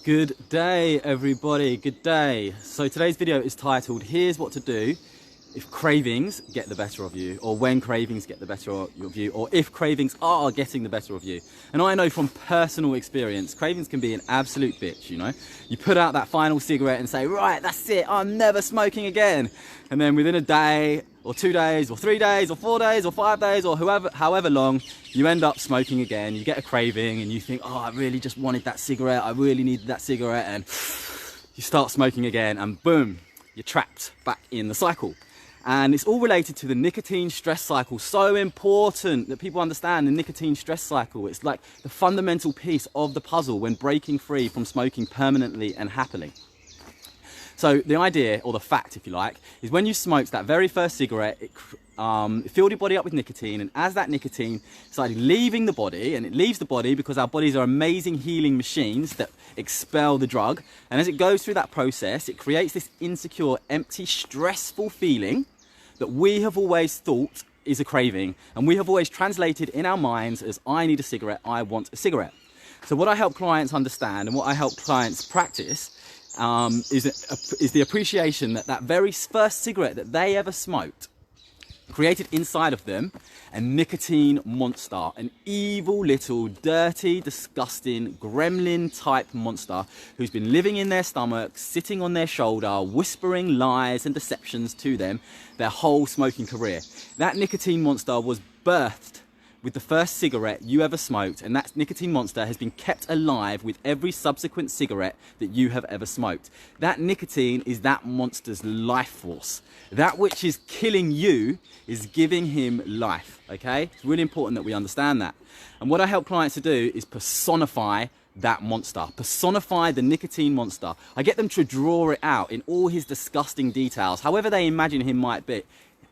Good day, everybody. Good day. So today's video is titled, Here's What to Do If Cravings Get the Better of You, or when cravings get the better of you, or if cravings are getting the better of you. And I know from personal experience, cravings can be an absolute bitch, you know? You put out that final cigarette and say, right, that's it, I'm never smoking again. And then within a day, or 2 days, or 3 days, or 4 days, or 5 days, or however long, you end up smoking again. You get a craving and you think, oh, I really just wanted that cigarette. I really needed that cigarette. And you start smoking again and boom, you're trapped back in the cycle. And it's all related to the nicotine stress cycle. So important that people understand the nicotine stress cycle. It's like the fundamental piece of the puzzle when breaking free from smoking permanently and happily. So the idea, or the fact if you like, is when you smoked that very first cigarette, it filled your body up with nicotine, and as that nicotine started leaving the body, and it leaves the body because our bodies are amazing healing machines that expel the drug, and as it goes through that process, it creates this insecure, empty, stressful feeling that we have always thought is a craving, and we have always translated in our minds as, I need a cigarette, I want a cigarette. So what I help clients understand and what I help clients practice is the appreciation that that very first cigarette that they ever smoked created inside of them a nicotine monster, an evil little dirty, disgusting, gremlin type monster who's been living in their stomach, sitting on their shoulder, whispering lies and deceptions to them their whole smoking career. That nicotine monster was birthed with the first cigarette you ever smoked, and that nicotine monster has been kept alive with every subsequent cigarette that you have ever smoked. That nicotine is that monster's life force. That which is killing you is giving him life, okay? It's really important that we understand that. And what I help clients to do is personify that monster, personify the nicotine monster. I get them to draw it out in all his disgusting details, however they imagine he might be.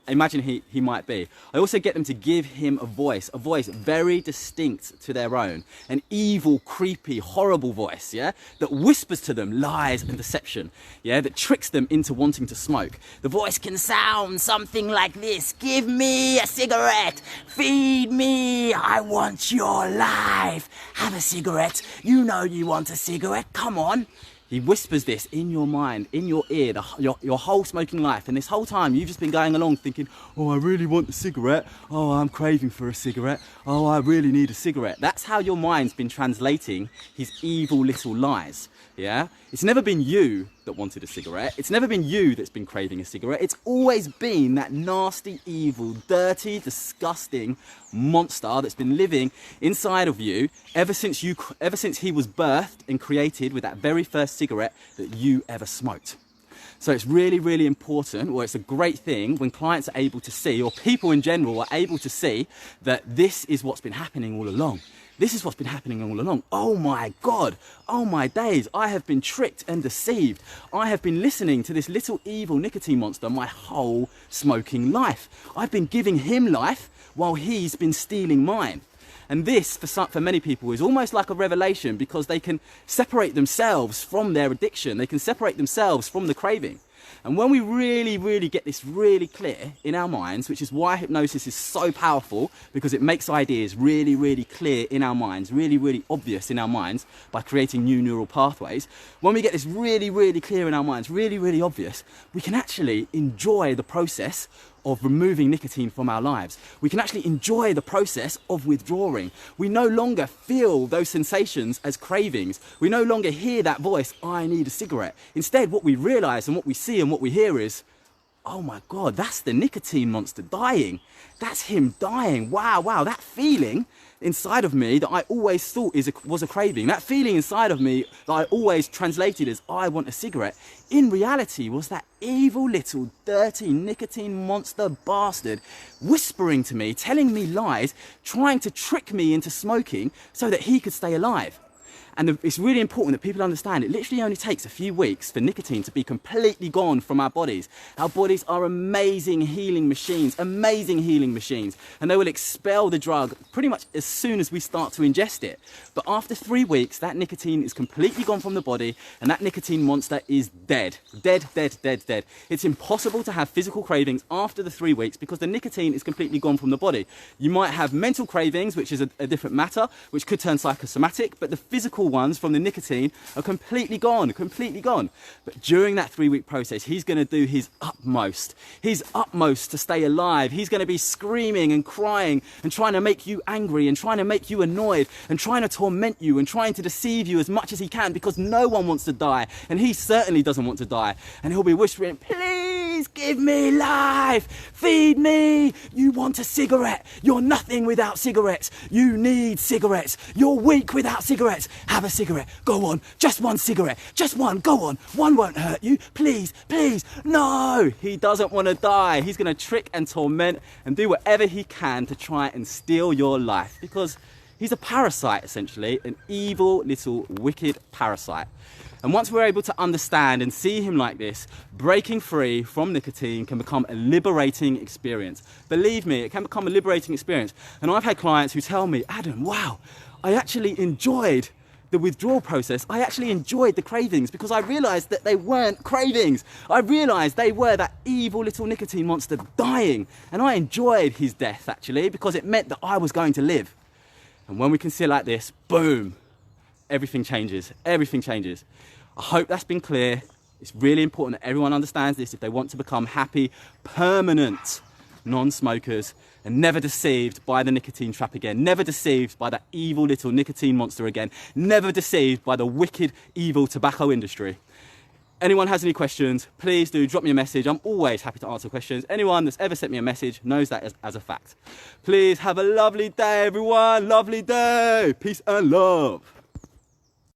I also get them to give him a voice very distinct to their own, an evil, creepy, horrible voice, yeah, that whispers to them lies and deception, yeah, that tricks them into wanting to smoke. The voice can sound something like this: give me a cigarette, feed me, I want your life, have a cigarette, you know you want a cigarette, come on. He whispers this in your mind, in your ear, your whole smoking life. And this whole time, you've just been going along thinking, oh, I really want a cigarette. Oh, I'm craving for a cigarette. Oh, I really need a cigarette. That's how your mind's been translating his evil little lies, yeah? It's never been you that wanted a cigarette. It's never been you that's been craving a cigarette. It's always been that nasty, evil, dirty, disgusting monster that's been living inside of you ever since he was birthed and created with that very first cigarette that you ever smoked. So it's really, really important, or it's a great thing when clients are able to see, or people in general are able to see, that this is what's been happening all along. This is what's been happening all along. Oh my God, oh my days, I have been tricked and deceived. I have been listening to this little evil nicotine monster my whole smoking life. I've been giving him life while he's been stealing mine. And this, for many people, is almost like a revelation, because they can separate themselves from their addiction. They can separate themselves from the craving. And when we really, really get this really clear in our minds, which is why hypnosis is so powerful, because it makes ideas really, really clear in our minds, really, really obvious in our minds by creating new neural pathways. When we get this really, really clear in our minds, really, really obvious, we can actually enjoy the process of removing nicotine from our lives. We can actually enjoy the process of withdrawing. We no longer feel those sensations as cravings. We no longer hear that voice, I need a cigarette. Instead, what we realize and what we see and what we hear is, oh my God, that's the nicotine monster dying. That's him dying. Wow, that feeling inside of me that I always thought was a craving, that feeling inside of me that I always translated as I want a cigarette, in reality was that evil little dirty nicotine monster bastard whispering to me, telling me lies, trying to trick me into smoking so that he could stay alive. And it's really important that people understand it literally only takes a few weeks for nicotine to be completely gone from our bodies. Our bodies are amazing healing machines, and they will expel the drug pretty much as soon as we start to ingest it. But after 3 weeks, that nicotine is completely gone from the body, and that nicotine monster is dead. Dead. It's impossible to have physical cravings after the 3 weeks because the nicotine is completely gone from the body. You might have mental cravings, which is a different matter, which could turn psychosomatic, but the physical evil ones from the nicotine are completely gone, completely gone. But during that 3-week process, he's going to do his utmost to stay alive. He's going to be screaming and crying and trying to make you angry and trying to make you annoyed and trying to torment you and trying to deceive you as much as he can, because no one wants to die, and he certainly doesn't want to die. And he'll be whispering, please give me life, feed me. You want a cigarette? You're nothing without cigarettes. You need cigarettes. You're weak without cigarettes. Have a cigarette. Go on, just one cigarette, just one. Go on, one won't hurt you. Please, please. No, he doesn't want to die. He's going to trick and torment and do whatever he can to try and steal your life, because he's a parasite, essentially, an evil little wicked parasite. And once we're able to understand and see him like this, breaking free from nicotine can become a liberating experience. Believe me, it can become a liberating experience. And I've had clients who tell me, Adam, wow, I actually enjoyed the withdrawal process. I actually enjoyed the cravings, because I realized that they weren't cravings. I realized they were that evil little nicotine monster dying. And I enjoyed his death, actually, because it meant that I was going to live. And when we can see it like this, boom, everything changes. Everything changes. I hope that's been clear. It's really important that everyone understands this if they want to become happy, permanent non-smokers and never deceived by the nicotine trap again, never deceived by that evil little nicotine monster again, never deceived by the wicked, evil tobacco industry. Anyone has any questions, please do drop me a message. I'm always happy to answer questions. Anyone that's ever sent me a message knows that as a fact. Please have a lovely day, everyone. Lovely day. Peace and love.